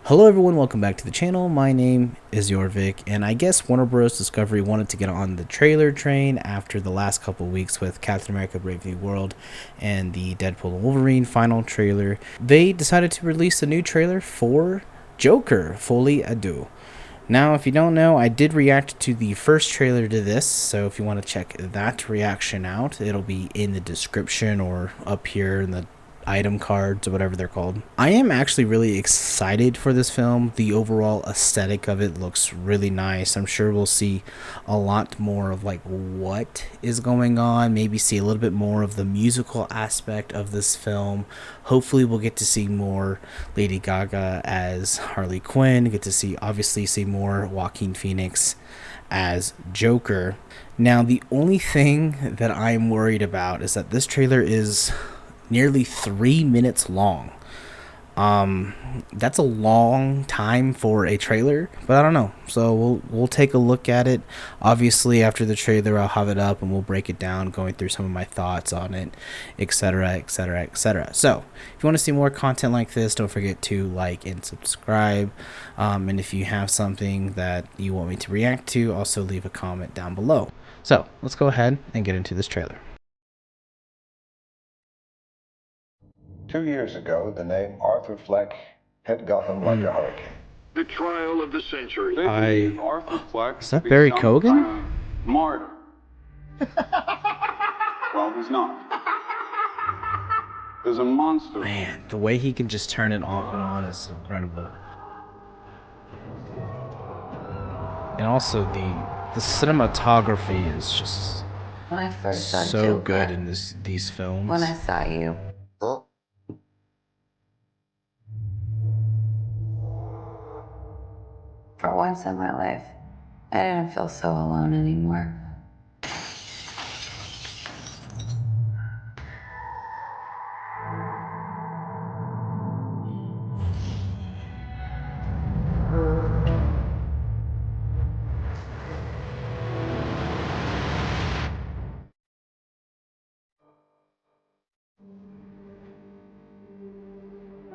Hello everyone, welcome back to the channel. My name is Jorvik, and I guess Warner Bros. Discovery wanted to get on the trailer train after the last couple weeks with Captain America Brave New World and the Deadpool and Wolverine final trailer. They decided to release a new trailer for Joker Folie. Now, if you don't know, I did react to the first trailer to this, so if you want to check that reaction out, it'll be in the description or up here in the item cards or whatever they're called. I am actually really excited for this film. The overall aesthetic of it looks really nice. I'm sure we'll see a lot more of like what is going on, maybe see a little bit more of the musical aspect of this film. Hopefully we'll get to see more Lady Gaga as Harley Quinn, get to obviously see more Joaquin Phoenix as Joker. Now, the only thing that I'm worried about is that this trailer is nearly 3 minutes long. That's a long time for a trailer, but I don't know. So we'll take a look at it. Obviously, after the trailer, I'll have it up and we'll break it down, going through some of my thoughts on it, etc., etc., etc. So, if you want to see more content like this, don't forget to like and subscribe. And if you have something that you want me to react to, also leave a comment down below. So, let's go ahead and get into this trailer. 2 years ago, the name Arthur Fleck hit Gotham like a hurricane. The trial of the century. Arthur Fleck. Is that Barry Kogan? Martyr. Well, he's not. There's a monster. Man, the way he can just turn it off and on is incredible. And also the cinematography is just when I first saw so Joker, good in these films. when I saw you. For once in my life, I didn't feel so alone anymore.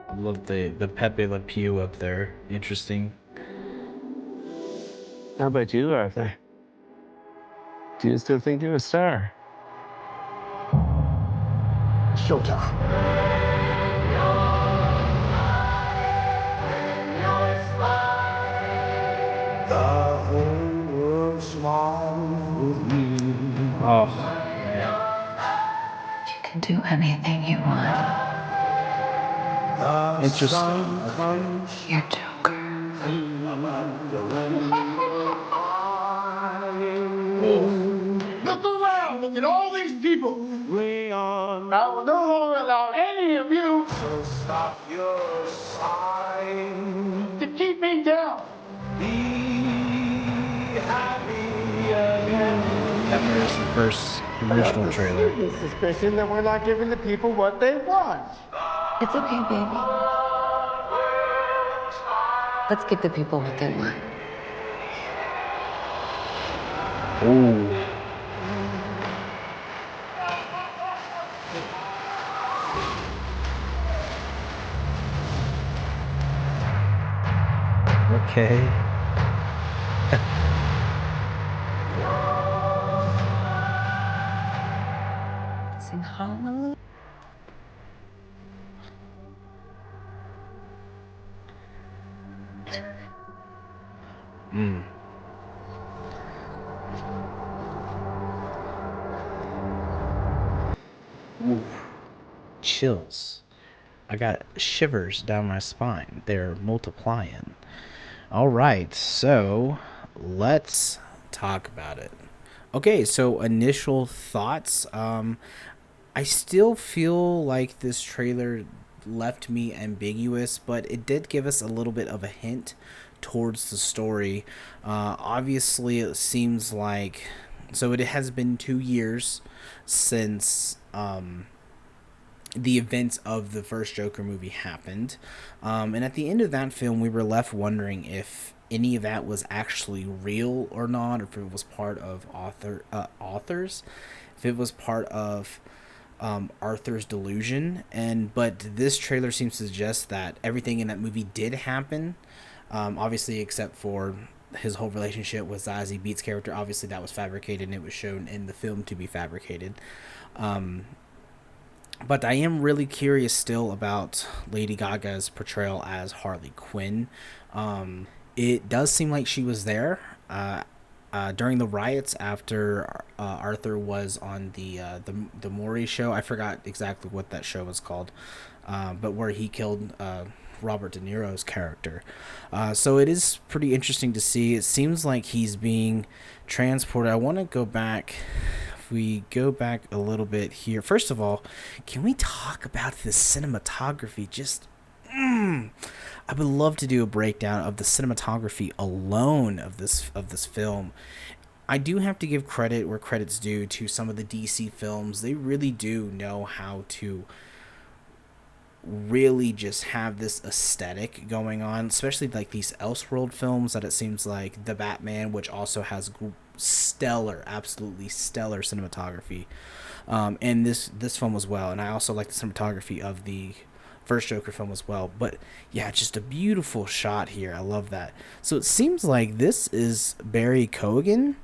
I love the Pepe Le Pew up there. Interesting. How about you, Arthur? Do you still think you're a star? Showtime. The whole world smiles with you. Oh man. You can do anything you want. Interesting. You're Joker. Look around. Look at all these people. I will no longer allow any of you So stop your sighing. to keep me down. Be happy again. That was the first original trailer. The suspicion that we're not giving the people what they want. It's okay, baby. Let's give the people what they want. Ooh. Okay. Sing hallelujah. Ooh. Chills. I got shivers down my spine. They're multiplying. Alright, so let's talk about it. Okay, so initial thoughts. I still feel like this trailer left me ambiguous, but it did give us a little bit of a hint towards the story. Obviously, it seems like... So it has been 2 years since... the events of the first Joker movie happened. And at the end of that film, we were left wondering if any of that was actually real or not, or if it was part of authors, if it was part of Arthur's delusion, but this trailer seems to suggest that everything in that movie did happen, obviously except for his whole relationship with Zazie Beetz' character. Obviously that was fabricated, and it was shown in the film to be fabricated. But I am really curious still about Lady Gaga's portrayal as Harley Quinn. It does seem like she was there during the riots after Arthur was on the Maury show. I forgot exactly what that show was called, but where he killed Robert De Niro's character. So it is pretty interesting to see. It seems like he's being transported. I want to go back. If we go back a little bit here, first of all, can we talk about the cinematography? Just I would love to do a breakdown of the cinematography alone of this film. I do have to give credit where credit's due to some of the DC films. They really do know how to really just have this aesthetic going on, especially like these Elseworld films that it seems like the Batman, which also has stellar, absolutely stellar cinematography, and this film as well. And I also like the cinematography of the first Joker film as well. But yeah, just a beautiful shot here. I love that. So it seems like this is Barry Keoghan,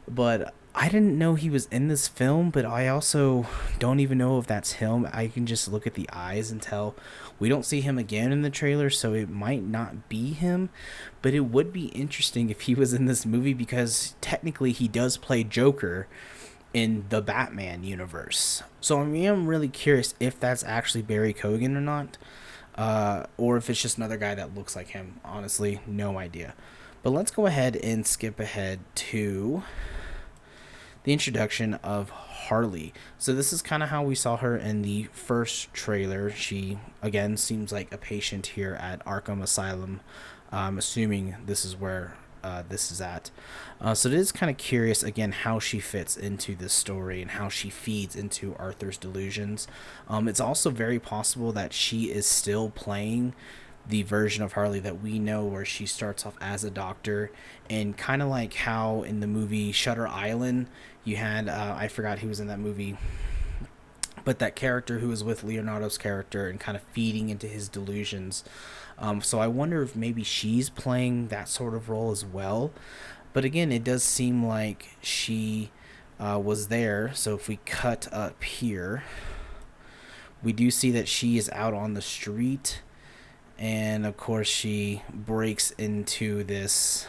but I didn't know he was in this film, but I also don't even know if that's him. I can just look at the eyes and tell. We don't see him again in the trailer, so it might not be him, but it would be interesting if he was in this movie, because technically he does play Joker in the Batman universe. So I am really curious if that's actually Barry Keoghan or not, or if it's just another guy that looks like him. Honestly, no idea. But let's go ahead and skip ahead to the introduction of Harley. So this is kind of how we saw her in the first trailer. She, again, seems like a patient here at Arkham Asylum. I'm assuming this is where this is at. So it is kind of curious, again, how she fits into this story and how she feeds into Arthur's delusions. It's also very possible that she is still playing the version of Harley that we know, where she starts off as a doctor, and kind of like how in the movie Shutter Island you had I forgot who was in that movie, but that character who was with Leonardo's character and kind of feeding into his delusions. So I wonder if maybe she's playing that sort of role as well. But again, it does seem like she was there. So if we cut up here, we do see that she is out on the street. And of course she breaks into this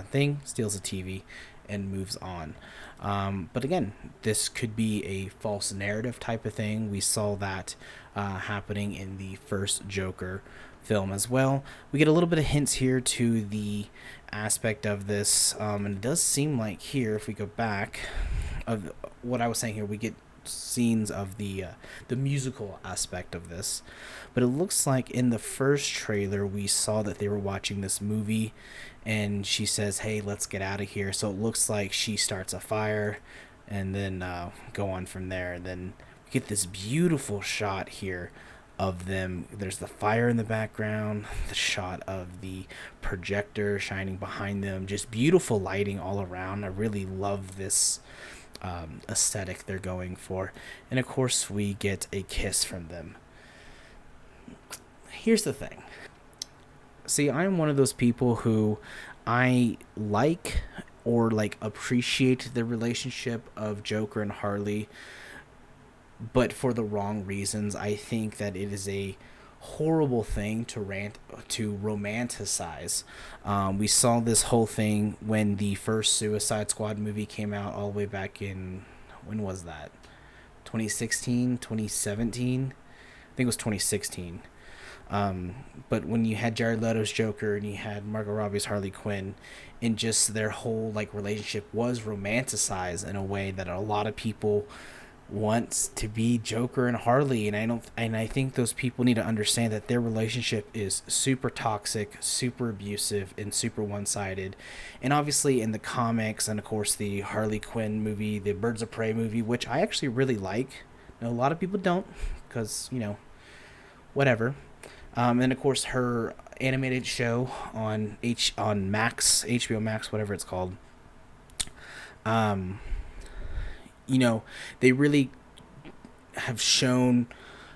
thing, steals a TV, and moves on. But again, this could be a false narrative type of thing. We saw that happening in the first Joker film as well. We get a little bit of hints here to the aspect of this, and it does seem like here, if we go back, of what I was saying here, we get scenes of the musical aspect of this. But it looks like in the first trailer we saw that they were watching this movie, and she says, hey, let's get out of here. So it looks like she starts a fire and then go on from there. And then we get this beautiful shot here of them. There's the fire in the background, the shot of the projector shining behind them, just beautiful lighting all around. I really love this aesthetic they're going for. And of course we get a kiss from them. Here's the thing. See, I'm one of those people who I like or like appreciate the relationship of Joker and Harley, but for the wrong reasons. I think that it is a horrible thing to romanticize. We saw this whole thing when the first Suicide Squad movie came out, all the way back in, when was that? 2016, 2017? I think it was 2016. But when you had Jared Leto's Joker and you had Margot Robbie's Harley Quinn, and just their whole like relationship was romanticized in a way that a lot of people wants to be Joker and Harley, and I think those people need to understand that their relationship is super toxic, super abusive, and super one-sided. And obviously in the comics, and of course the Harley Quinn movie, the Birds of Prey movie, which I actually really like. Now, a lot of people don't, because, you know, whatever. And of course her animated show on Max, HBO Max, whatever it's called. You know, they really have shown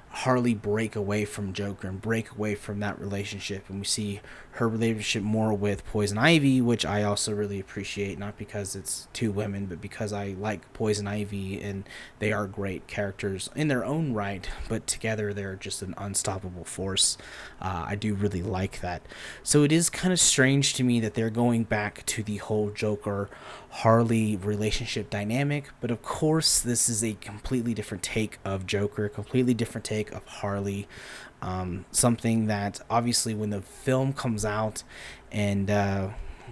Harley break away from Joker and break away from that relationship, and we see her relationship more with Poison Ivy, which I also really appreciate, not because it's two women, but because I like Poison Ivy and they are great characters in their own right, but together they're just an unstoppable force. I do really like that. So it is kind of strange to me that they're going back to the whole Joker Harley relationship dynamic, but of course this is a completely different take of Joker, completely different take of Harley. Something that obviously when the film comes out and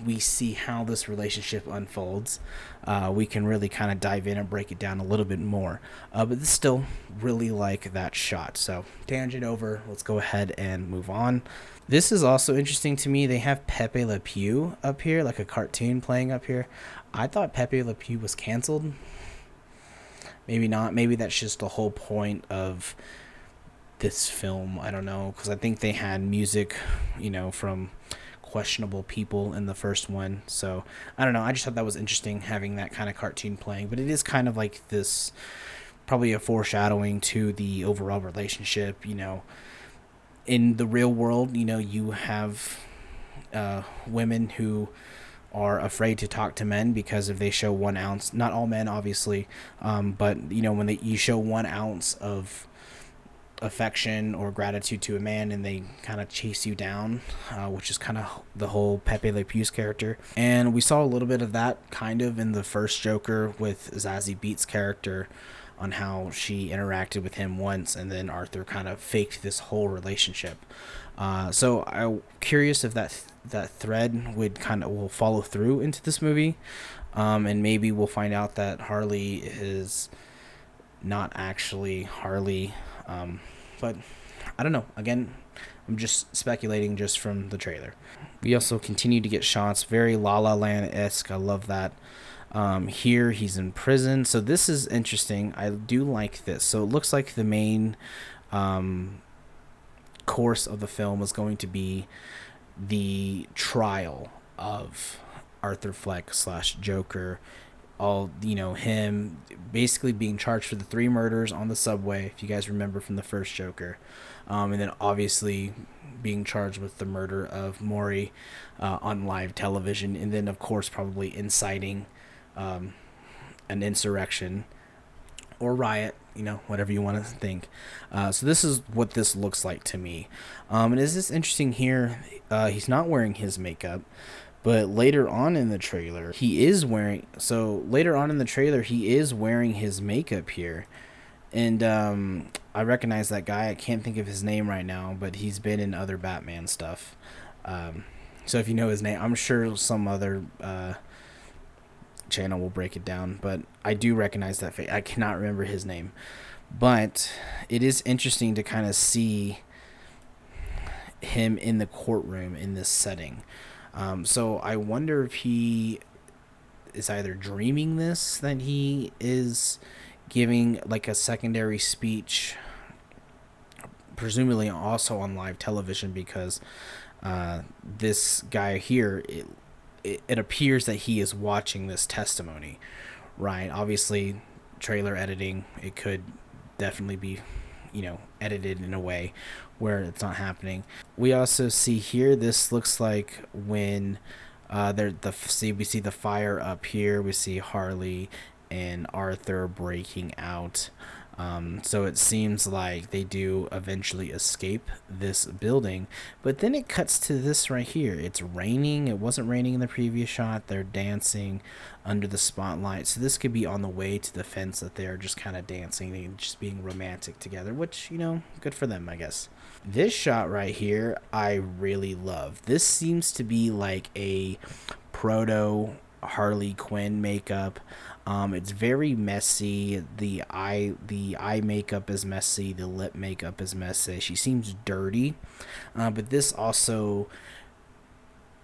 we see how this relationship unfolds, we can really kind of dive in and break it down a little bit more. But still really like that shot. So tangent over, let's go ahead and move on. This is also interesting to me. They have Pepe Le Pew up here, like a cartoon playing up here. I thought Pepe Le Pew was canceled. Maybe not. Maybe that's just the whole point of this film. I don't know, because I think they had music, from questionable people in the first one. So I don't know. I just thought that was interesting having that kind of cartoon playing. But it is kind of like this, probably a foreshadowing to the overall relationship. In the real world, you have women who are afraid to talk to men because if they show 1 ounce, not all men obviously, but when you show 1 ounce of affection or gratitude to a man and they kind of chase you down, which is kind of the whole Pepe Le Pew's character. And we saw a little bit of that kind of in the first Joker with Zazie Beetz' character, on how she interacted with him once and then Arthur kind of faked this whole relationship. So I'm curious if that thread will follow through into this movie, and maybe we'll find out that Harley is not actually Harley, but I don't know. Again, I'm just speculating just from the trailer. We also continue to get shots very La La Land-esque. I love that. Here he's in prison, so this is interesting. I do like this. So it looks like the main course of the film is going to be the trial of Arthur Fleck / Joker. Him basically being charged for the 3 murders on the subway, if you guys remember from the first Joker, and then obviously being charged with the murder of Maury on live television, and then of course probably inciting an insurrection or riot, whatever you want to think. So this is what this looks like to me. And is this interesting here? He's not wearing his makeup, but later on in the trailer, he is wearing his makeup here. And I recognize that guy. I can't think of his name right now, but he's been in other Batman stuff. So if you know his name, I'm sure some other channel will break it down, but I do recognize that face. I cannot remember his name, but it is interesting to kind of see him in the courtroom in this setting. So I wonder if he is either dreaming this, that he is giving like a secondary speech, presumably also on live television, because this guy here, it appears that he is watching this testimony, right? Obviously, trailer editing, it could definitely be, edited in a way where it's not happening. We also see here, this looks like when we see the fire up here. We see Harley and Arthur breaking out. So it seems like they do eventually escape this building, but then it cuts to this right here. It's raining. It wasn't raining in the previous shot. They're dancing under the spotlight. So this could be on the way to the fence, that they're just kind of dancing and just being romantic together, which, good for them, I guess. This shot right here, I really love. This seems to be like a proto Harley Quinn makeup. It's very messy. The eye makeup is messy. The lip makeup is messy. She seems dirty, but this also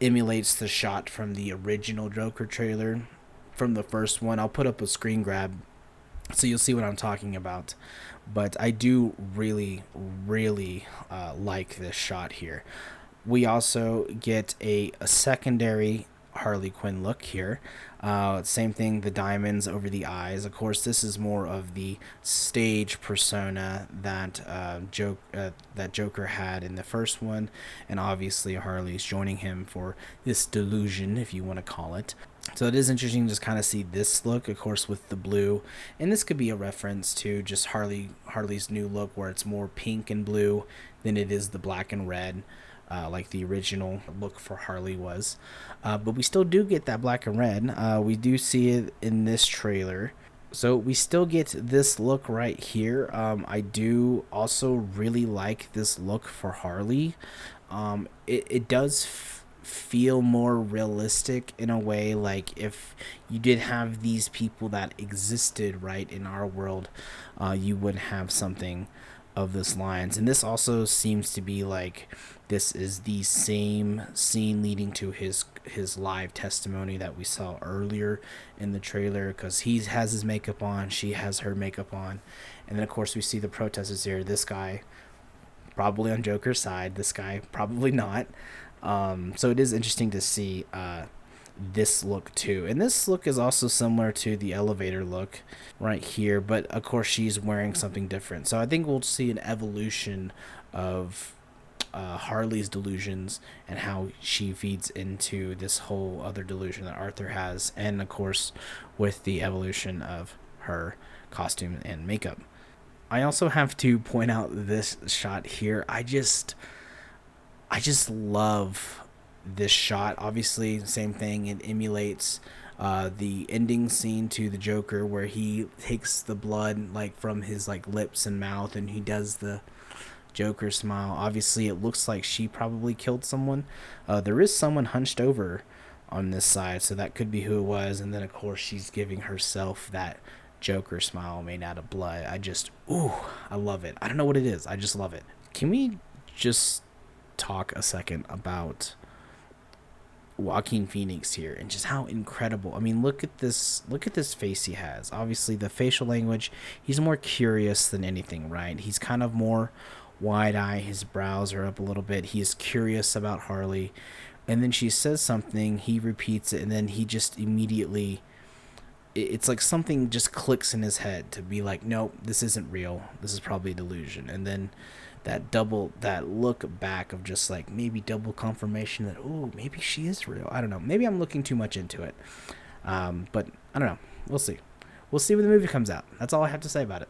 emulates the shot from the original Joker trailer from the first one. I'll put up a screen grab so you'll see what I'm talking about. But I do really, really like this shot here. We also get a secondary Harley Quinn look here. Same thing, the diamonds over the eyes. Of course, this is more of the stage persona that that Joker had in the first one, and obviously Harley's joining him for this delusion, if you want to call it. So it is interesting to just kind of see this look, of course, with the blue, and this could be a reference to just Harley's new look, where it's more pink and blue than it is the black and red. Like the original look for Harley was. But we still do get that black and red. We do see it in this trailer. So we still get this look right here. I do also really like this look for Harley. It does feel more realistic in a way, like if you did have these people that existed right in our world, you would have something of this lines. And this also seems to be like this is the same scene leading to his live testimony that we saw earlier in the trailer, because he has his makeup on, she has her makeup on, and then of course we see the protesters here. This guy probably on Joker's side, this guy probably not. So it is interesting to see this look too, and this look is also similar to the elevator look right here, but of course she's wearing something different. So I think we'll see an evolution of Harley's delusions and how she feeds into this whole other delusion that Arthur has, and of course with the evolution of her costume and makeup. I also have to point out this shot here. I just love this shot. Obviously, same thing, it emulates the ending scene to the Joker, where he takes the blood like from his like lips and mouth, and he does the Joker smile. Obviously it looks like she probably killed someone. There is someone hunched over on this side, so that could be who it was. And then of course she's giving herself that Joker smile made out of blood. I love it. I don't know what it is, I just love it. Can we just talk a second about Joaquin Phoenix here and just how incredible. I mean, look at this face he has. Obviously the facial language, he's more curious than anything, right? He's kind of more wide eye, his brows are up a little bit, he's curious about Harley, and then she says something, he repeats it, and then he just immediately, it's like something just clicks in his head to be like, nope, this isn't real, this is probably a delusion. And then that look back of just like maybe double confirmation that, oh, maybe she is real. I don't know, maybe I'm looking too much into it, but I don't know, we'll see when the movie comes out. That's all I have to say about it.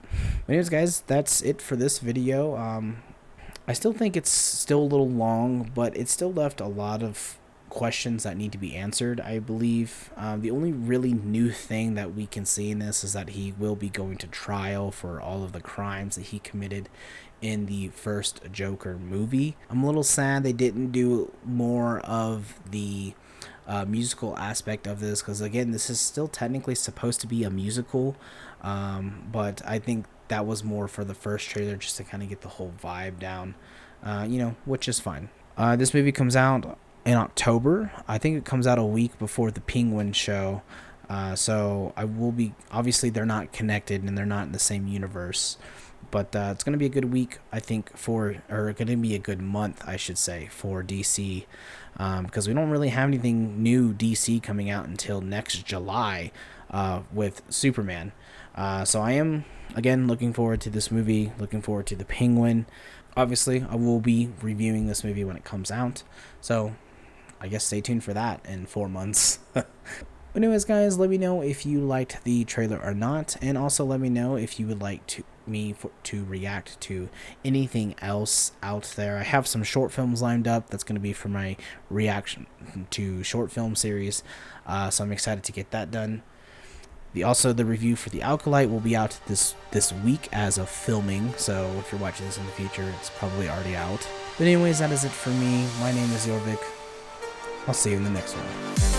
Anyways guys, that's it for this video. I still think it's still a little long, but it still left a lot of questions that need to be answered, I believe. The only really new thing that we can see in this is that he will be going to trial for all of the crimes that he committed in the first Joker movie. I'm a little sad they didn't do more of the musical aspect of this, because again, this is still technically supposed to be a musical, but I think that was more for the first trailer, just to kind of get the whole vibe down, which is fine. This movie comes out in October. I think it comes out a week before the Penguin show, so I will be, obviously they're not connected and they're not in the same universe, but it's going to be a good week, I think, or going to be a good month, I should say, for DC, because we don't really have anything new DC coming out until next July with Superman. So I am, again, looking forward to this movie, looking forward to the Penguin. Obviously, I will be reviewing this movie when it comes out, so I guess stay tuned for that in 4 months. But anyways guys, let me know if you liked the trailer or not, and also let me know if you would like to react to anything else out there. I have some short films lined up that's going to be for my reaction to short film series, so I'm excited to get that done. Also, the review for The Alkalite will be out this week as of filming, so if you're watching this in the future, it's probably already out. But anyways, that is it for me. My name is Jorvik. I'll see you in the next one.